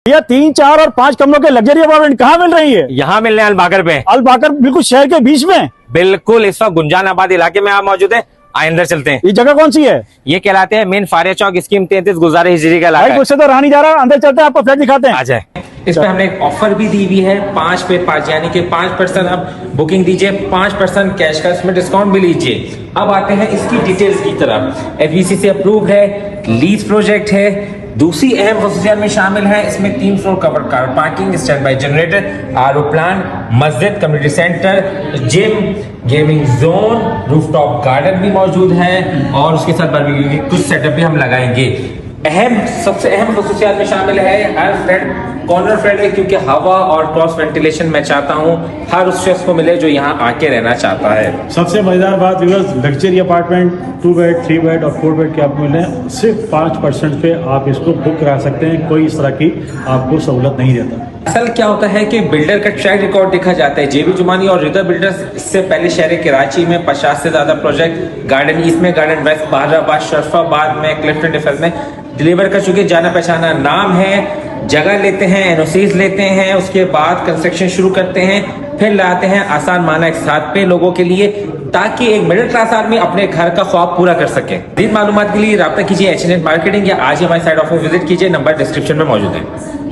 ये 3, 4 और 5 कमरों के लग्जरी अपार्टमेंट कहाँ मिल रही है? यहाँ मिलने हैं अलबाकर पे। अलबाकर बिल्कुल शहर के बीच में। बिल्कुल इस वक्त गुंजानाबाद इलाके में आप मौजूद है। आइए अंदर चलते हैं। ये जगह कौन सी है? ये कहलाते हैं मेन फारिया चौक, स्कीम 33 गुजारे हिजरी का इलाका भाई है। मुझसे तो रहा नहीं जा रहा, अंदर चलते हैं, आपको फ्लैट दिखाते हैं। आ जाए। इस पे हमने एक ऑफर भी दी हुई है 5 पे 5, यानी कि 5% आप बुकिंग दीजिए, 5% कैश का इसमें डिस्काउंट भी लीजिए। अब आते हैं इसकी डिटेल्स की तरफ। एफबीसी से अप्रूव्ड है, लीज प्रोजेक्ट है। दूसरी अहम खसूसियात में शामिल है, इसमें 3 floor cover car parking, stand by generator, RO plant, मस्जिद, community centre, gym, gaming zone, rooftop garden भी मौजूद है और उसके साथ बारबेक्यू की कुछ सेटअप भी हम लगाएंगे। सबसे अहम खसूसियात में शामिल है हर फ्लैट कॉर्नर फ्लैट है, क्योंकि हवा और क्रॉस वेंटिलेशन मैं चाहता हूँ हर उस शख्स को मिले जो यहाँ आके रहना चाहता है। सबसे मजेदार बात viewers, luxury apartment 2 bed, 3 bed और 4 बेड के आपको मिल रहे हैं। सिर्फ 5% पे आप इसको बुक करा सकते हैं, कोई इस तरह की आपको सहूलत नहीं देता। असल क्या होता है कि बिल्डर का ट्रैक रिकॉर्ड देखा जाता है। जेबी जुमानी और रिदा बिल्डर्स इससे पहले शहर कराची में 50 से ज्यादा प्रोजेक्ट गार्डन ईस्ट में, गार्डन वेस्ट, बहादुराबाद, शरफाबाद में, क्लिफ्टन डिफेंस में डिलीवर कर चुके। जाना पहचाना नाम है। जगह लेते हैं, एनओसीज लेते हैं, उसके बाद कंस्ट्रक्शन शुरू करते हैं, फिर लाते हैं आसान माना एक साथ पे लोगों के लिए, ताकि एक मिडिल क्लास आदमी अपने घर का ख्वाब पूरा कर सके। मज़ीद मालूमात के लिए राब्ता कीजिए H&N मार्केटिंग या आज ही हमारी साइट ऑफिस विजिट कीजिए, नंबर डिस्क्रिप्शन में मौजूद है।